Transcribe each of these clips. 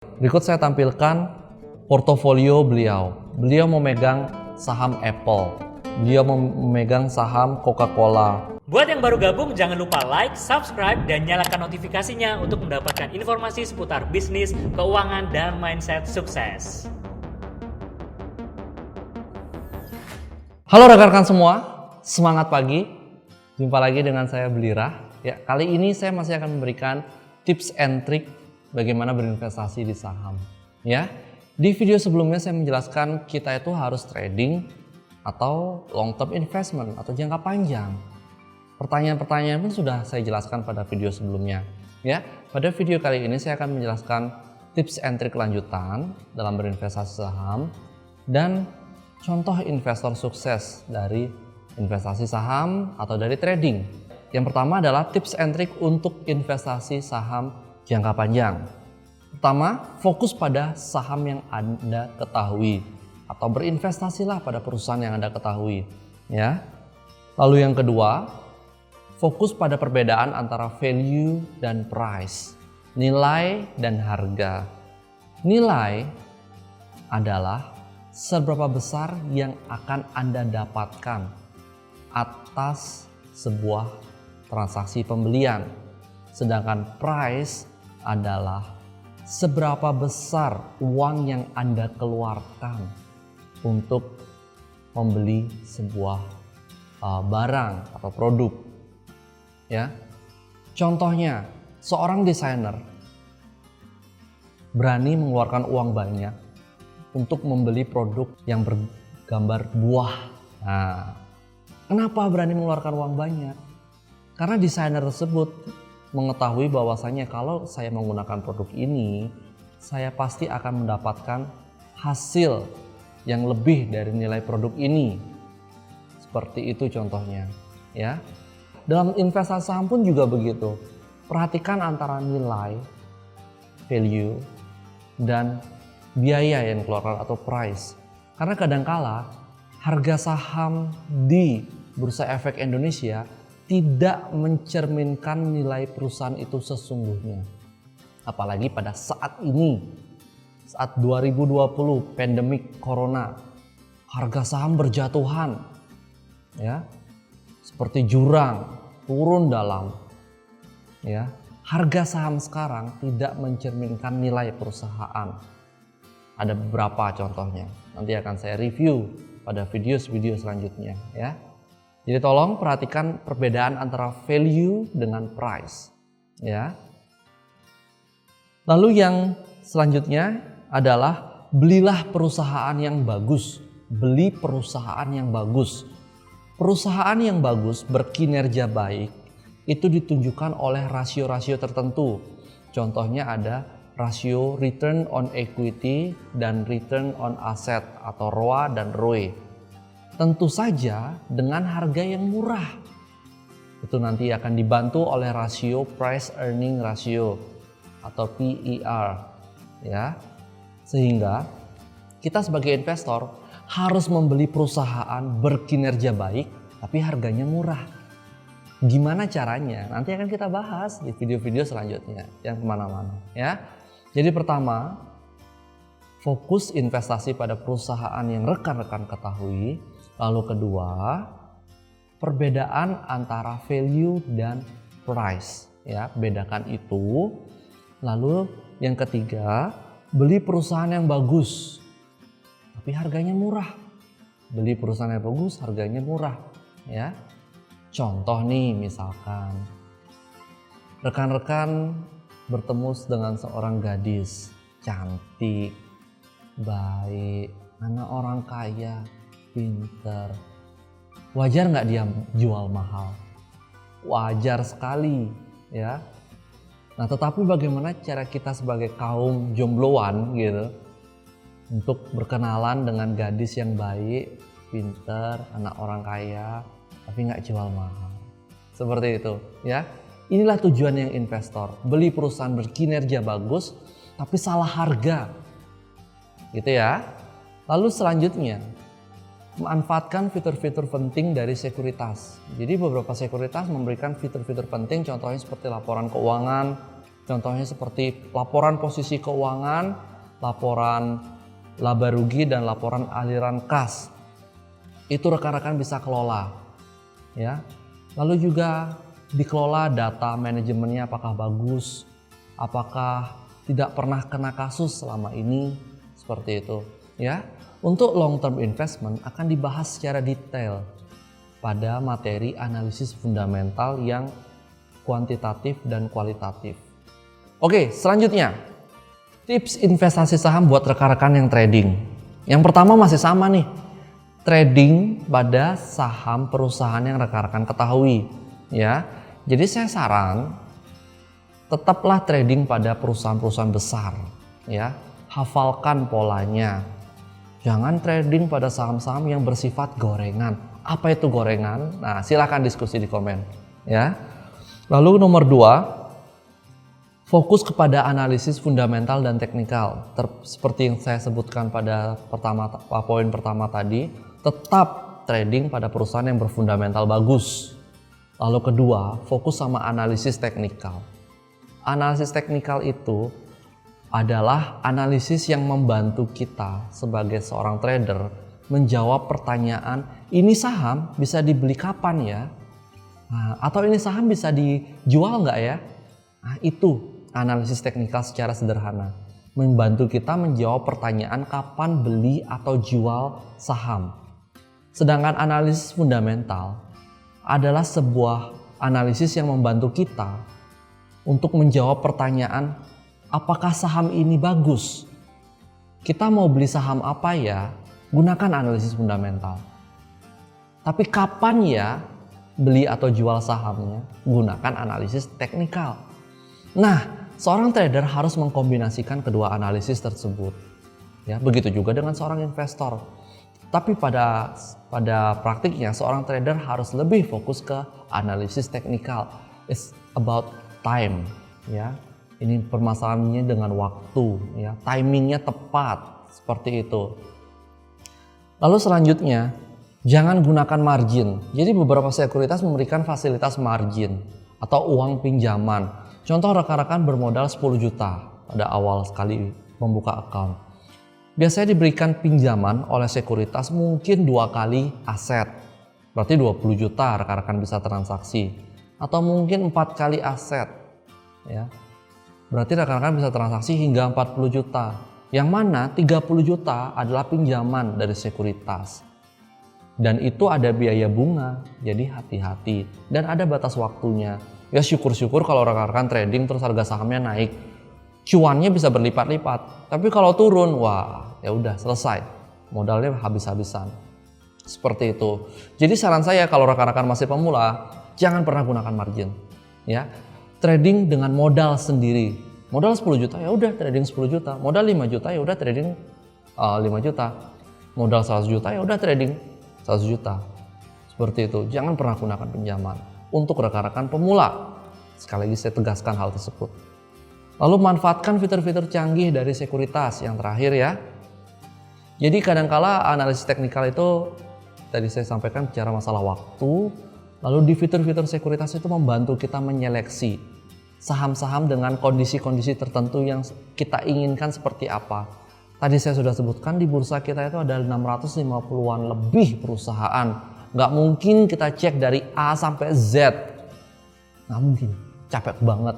Berikut saya tampilkan portofolio beliau. Beliau memegang saham Apple, beliau memegang saham Coca-Cola. Buat yang baru gabung, jangan lupa like, subscribe, dan nyalakan notifikasinya untuk mendapatkan informasi seputar bisnis, keuangan, dan mindset sukses. Halo rekan-rekan semua, semangat pagi. Jumpa lagi dengan saya Belirah. Ya, kali ini saya masih akan memberikan tips and trick bagaimana berinvestasi di saham. Ya, di video sebelumnya saya menjelaskan kita itu harus trading atau long term investment atau jangka panjang. Pertanyaan-pertanyaan pun sudah saya jelaskan pada video sebelumnya. Ya, pada video kali ini saya akan menjelaskan tips and trick lanjutan dalam berinvestasi saham dan contoh investor sukses dari investasi saham atau dari trading. Yang pertama adalah tips and trick untuk investasi saham jangka panjang. Pertama, fokus pada saham yang Anda ketahui atau berinvestasilah pada perusahaan yang Anda ketahui, ya. Lalu yang kedua, fokus pada perbedaan antara value dan price, nilai dan harga. Nilai adalah seberapa besar yang akan Anda dapatkan atas sebuah transaksi pembelian. Sedangkan price adalah seberapa besar uang yang Anda keluarkan untuk membeli sebuah barang atau produk. Ya. Contohnya, seorang desainer berani mengeluarkan uang banyak untuk membeli produk yang bergambar buah. Nah, kenapa berani mengeluarkan uang banyak? Karena desainer tersebut mengetahui bahwasanya kalau saya menggunakan produk ini, saya pasti akan mendapatkan hasil yang lebih dari nilai produk ini. Seperti itu contohnya, ya. Dalam investasi saham pun juga begitu. Perhatikan antara nilai, value, dan biaya yang dikeluarkan atau price. Karena kadangkala harga saham di Bursa Efek Indonesia tidak mencerminkan nilai perusahaan itu sesungguhnya. Apalagi pada saat ini, saat 2020 pandemik corona, harga saham berjatuhan, ya, seperti jurang turun dalam. Ya, harga saham sekarang tidak mencerminkan nilai perusahaan. Ada beberapa contohnya. Nanti akan saya review pada video selanjutnya, ya. Jadi tolong perhatikan perbedaan antara value dengan price, ya. Lalu yang selanjutnya adalah belilah perusahaan yang bagus. Beli perusahaan yang bagus. Perusahaan yang bagus berkinerja baik itu ditunjukkan oleh rasio-rasio tertentu. Contohnya ada rasio return on equity dan return on asset atau ROA dan ROE. Tentu saja dengan harga yang murah. Itu nanti akan dibantu oleh rasio price earning ratio atau PER, ya. Sehingga kita sebagai investor harus membeli perusahaan berkinerja baik tapi harganya murah. Gimana caranya? Nanti akan kita bahas di video-video selanjutnya yang kemana-mana, ya. Jadi pertama, fokus investasi pada perusahaan yang rekan-rekan ketahui. Lalu kedua, perbedaan antara value dan price, ya, bedakan itu. Lalu yang ketiga, beli perusahaan yang bagus tapi harganya murah. Beli perusahaan yang bagus, harganya murah, ya. Contoh nih, misalkan rekan-rekan bertemu dengan seorang gadis cantik, baik, anak orang kaya, pinter. Wajar nggak dia jual mahal? Wajar sekali, ya. Nah, tetapi bagaimana cara kita sebagai kaum jombloan gitu untuk berkenalan dengan gadis yang baik, pinter, anak orang kaya, tapi nggak jual mahal? Seperti itu, ya. Inilah tujuan yang investor, beli perusahaan berkinerja bagus tapi salah harga, gitu ya. Lalu selanjutnya, manfaatkan fitur-fitur penting dari sekuritas. Jadi beberapa sekuritas memberikan fitur-fitur penting, contohnya seperti laporan keuangan, Contohnya seperti laporan posisi keuangan, laporan laba rugi, dan laporan aliran kas. Itu rekan-rekan bisa kelola, ya. Lalu juga dikelola data manajemennya apakah bagus, apakah tidak pernah kena kasus selama ini, seperti itu, ya. Untuk long term investment akan dibahas secara detail pada materi analisis fundamental yang kuantitatif dan kualitatif. Oke, selanjutnya tips investasi saham buat rekan-rekan yang trading. Yang pertama masih sama nih, trading pada saham perusahaan yang rekan-rekan ketahui, ya. Jadi saya saran tetaplah trading pada perusahaan-perusahaan besar, ya. Hafalkan polanya. Jangan trading pada saham-saham yang bersifat gorengan. Apa itu gorengan? Nah, silakan diskusi di komen, ya. Lalu nomor 2, fokus kepada analisis fundamental dan teknikal. Seperti yang saya sebutkan pada poin pertama tadi, tetap trading pada perusahaan yang berfundamental bagus. Lalu kedua, fokus sama analisis teknikal. Analisis teknikal itu adalah analisis yang membantu kita sebagai seorang trader menjawab pertanyaan, ini saham bisa dibeli kapan ya? Nah, atau ini saham bisa dijual nggak ya? Nah, itu analisis teknikal secara sederhana. Membantu kita menjawab pertanyaan kapan beli atau jual saham. Sedangkan analisis fundamental adalah sebuah analisis yang membantu kita untuk menjawab pertanyaan, apakah saham ini bagus? Kita mau beli saham apa ya? Gunakan analisis fundamental. Tapi kapan ya beli atau jual sahamnya? Gunakan analisis teknikal. Nah, seorang trader harus mengkombinasikan kedua analisis tersebut. Ya, begitu juga dengan seorang investor. Tapi pada praktiknya seorang trader harus lebih fokus ke analisis teknikal. It's about time, ya. Ini permasalahannya dengan waktu, ya. Timingnya tepat, seperti itu. Lalu selanjutnya, jangan gunakan margin. Jadi beberapa sekuritas memberikan fasilitas margin atau uang pinjaman. Contoh rekan-rekan bermodal 10 juta pada awal sekali membuka account. Biasanya diberikan pinjaman oleh sekuritas mungkin 2 kali aset. Berarti 20 juta rekan-rekan bisa transaksi. Atau mungkin 4 kali aset. Ya. Berarti rekan-rekan bisa transaksi hingga 40 juta. Yang mana 30 juta adalah pinjaman dari sekuritas. Dan itu ada biaya bunga, jadi hati-hati. Dan ada batas waktunya. Ya syukur-syukur kalau rekan-rekan trading terus harga sahamnya naik. Cuannya bisa berlipat-lipat. Tapi kalau turun, wah ya udah selesai. Modalnya habis-habisan. Seperti itu. Jadi saran saya kalau rekan-rekan masih pemula, jangan pernah gunakan margin. Ya. Trading dengan modal sendiri. Modal 10 juta ya udah trading 10 juta. Modal 5 juta ya udah trading 5 juta. Modal 100 juta ya udah trading 100 juta. Seperti itu. Jangan pernah gunakan pinjaman untuk rekan-rekan pemula. Sekali lagi saya tegaskan hal tersebut. Lalu manfaatkan fitur-fitur canggih dari sekuritas yang terakhir ya. Jadi kadangkala analisis teknikal itu tadi saya sampaikan bicara masalah waktu. Lalu di fitur-fitur sekuritas itu membantu kita menyeleksi saham-saham dengan kondisi-kondisi tertentu yang kita inginkan seperti apa. Tadi saya sudah sebutkan di bursa kita itu ada 650-an lebih perusahaan. Nggak mungkin kita cek dari A sampai Z. Nggak mungkin, capek banget.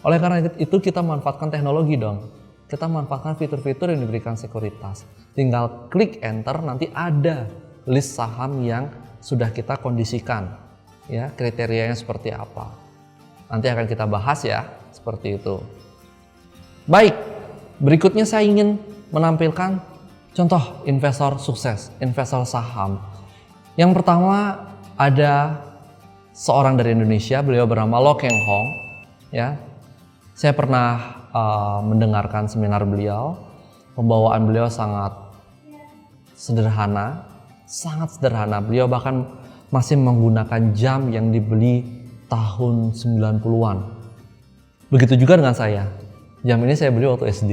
Oleh karena itu kita manfaatkan teknologi dong. Kita manfaatkan fitur-fitur yang diberikan sekuritas. Tinggal klik enter, nanti ada list saham yang sudah kita kondisikan. Ya, kriterianya seperti apa. Nanti akan kita bahas ya, seperti itu. Baik, berikutnya saya ingin menampilkan contoh investor sukses, investor saham. Yang pertama ada seorang dari Indonesia, beliau bernama Lo Keng Hong. Ya, saya pernah mendengarkan seminar beliau. Pembawaan beliau sangat sederhana, sangat sederhana. Beliau bahkan masih menggunakan jam yang dibeli tahun 90-an. Begitu juga dengan saya. Jam ini saya beli waktu SD.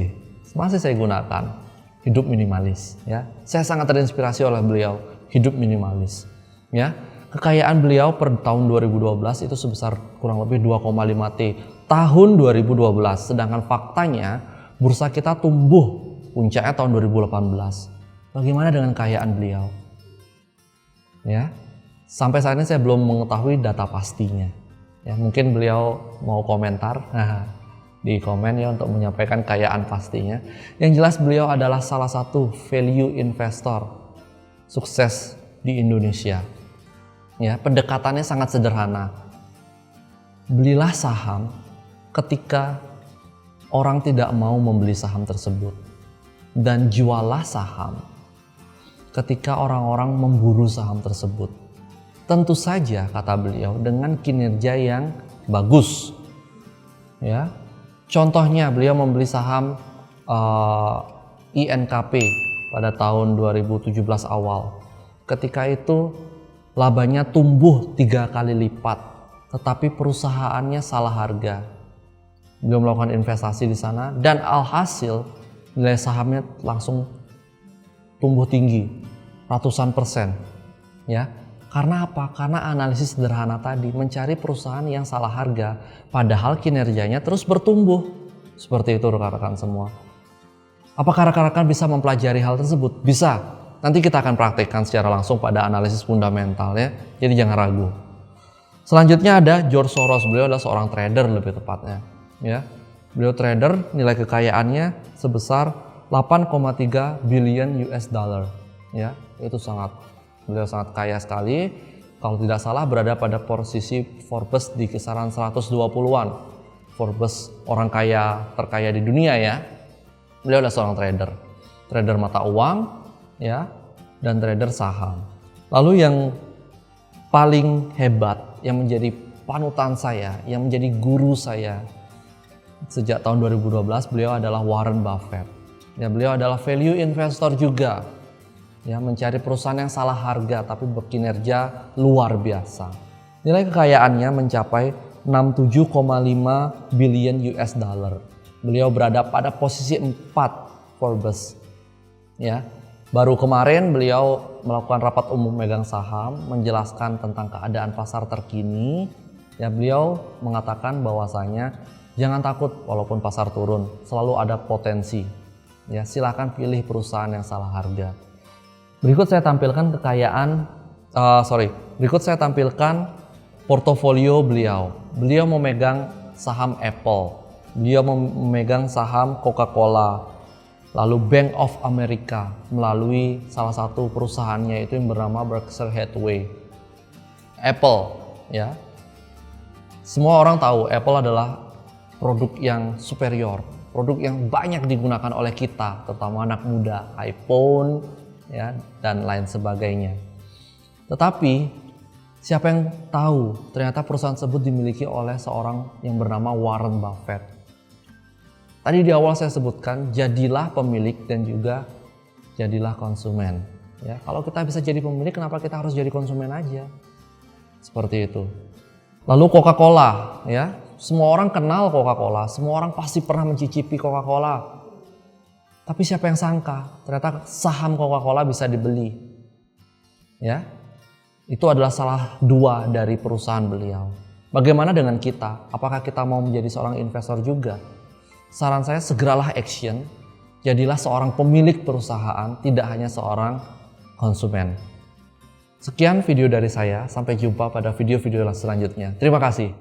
Masih saya gunakan. Hidup minimalis, ya. Saya sangat terinspirasi oleh beliau, hidup minimalis, ya. Kekayaan beliau per tahun 2012 itu sebesar kurang lebih 2,5 T. tahun 2012, sedangkan faktanya bursa kita tumbuh puncaknya tahun 2018. Bagaimana dengan kekayaan beliau? Ya, sampai saat ini saya belum mengetahui data pastinya. Ya, mungkin beliau mau komentar di komen ya untuk menyampaikan kekayaan pastinya. Yang jelas beliau adalah salah satu value investor sukses di Indonesia. Ya, pendekatannya sangat sederhana. Belilah saham ketika orang tidak mau membeli saham tersebut, dan jualah saham ketika orang-orang memburu saham tersebut. Tentu saja, kata beliau, dengan kinerja yang bagus. Ya, contohnya beliau membeli saham INKP pada tahun 2017 awal. Ketika itu labanya tumbuh 3 kali lipat, tetapi perusahaannya salah harga. Beliau melakukan investasi di sana dan alhasil nilai sahamnya langsung tumbuh tinggi, ratusan persen. Ya, karena apa? Karena analisis sederhana tadi, mencari perusahaan yang salah harga, padahal kinerjanya terus bertumbuh. Seperti itu rekan-rekan semua. Apakah rekan-rekan bisa mempelajari hal tersebut? Bisa. Nanti kita akan praktekkan secara langsung pada analisis fundamental ya. Jadi jangan ragu. Selanjutnya ada George Soros. Beliau adalah seorang trader lebih tepatnya. Ya, beliau trader, nilai kekayaannya sebesar 8,3 billion US dollar. Ya, itu beliau sangat kaya sekali. Kalau tidak salah berada pada posisi Forbes di kisaran 120-an. Forbes orang kaya terkaya di dunia ya. Beliau adalah seorang trader mata uang ya, dan trader saham. Lalu yang paling hebat, yang menjadi panutan saya, yang menjadi guru saya sejak tahun 2012, beliau adalah Warren Buffett. Ya, beliau adalah value investor juga. Ya, mencari perusahaan yang salah harga tapi berkinerja luar biasa. Nilai kekayaannya mencapai 67,5 billion US dollar. Beliau berada pada posisi 4 Forbes. Ya, baru kemarin beliau melakukan rapat umum megang saham, menjelaskan tentang keadaan pasar terkini. Ya, beliau mengatakan bahwasanya jangan takut walaupun pasar turun, selalu ada potensi. Ya, silakan pilih perusahaan yang salah harga. Berikut saya tampilkan berikut saya tampilkan portofolio beliau. Beliau memegang saham Apple, beliau memegang saham Coca-Cola, lalu Bank of America melalui salah satu perusahaannya itu yang bernama Berkshire Hathaway. Apple, ya. Semua orang tahu Apple adalah produk yang superior, produk yang banyak digunakan oleh kita, terutama anak muda, iPhone, ya, dan lain sebagainya. Tetapi siapa yang tahu ternyata perusahaan tersebut dimiliki oleh seorang yang bernama Warren Buffett. Tadi di awal saya sebutkan, jadilah pemilik dan juga jadilah konsumen. Ya, kalau kita bisa jadi pemilik, kenapa kita harus jadi konsumen aja? Seperti itu. Lalu Coca-Cola, ya. Semua orang kenal Coca-Cola, semua orang pasti pernah mencicipi Coca-Cola. Tapi siapa yang sangka ternyata saham Coca-Cola bisa dibeli. Ya. Itu adalah salah dua dari perusahaan beliau. Bagaimana dengan kita? Apakah kita mau menjadi seorang investor juga? Saran saya, segeralah action. Jadilah seorang pemilik perusahaan, tidak hanya seorang konsumen. Sekian video dari saya, sampai jumpa pada video-video selanjutnya. Terima kasih.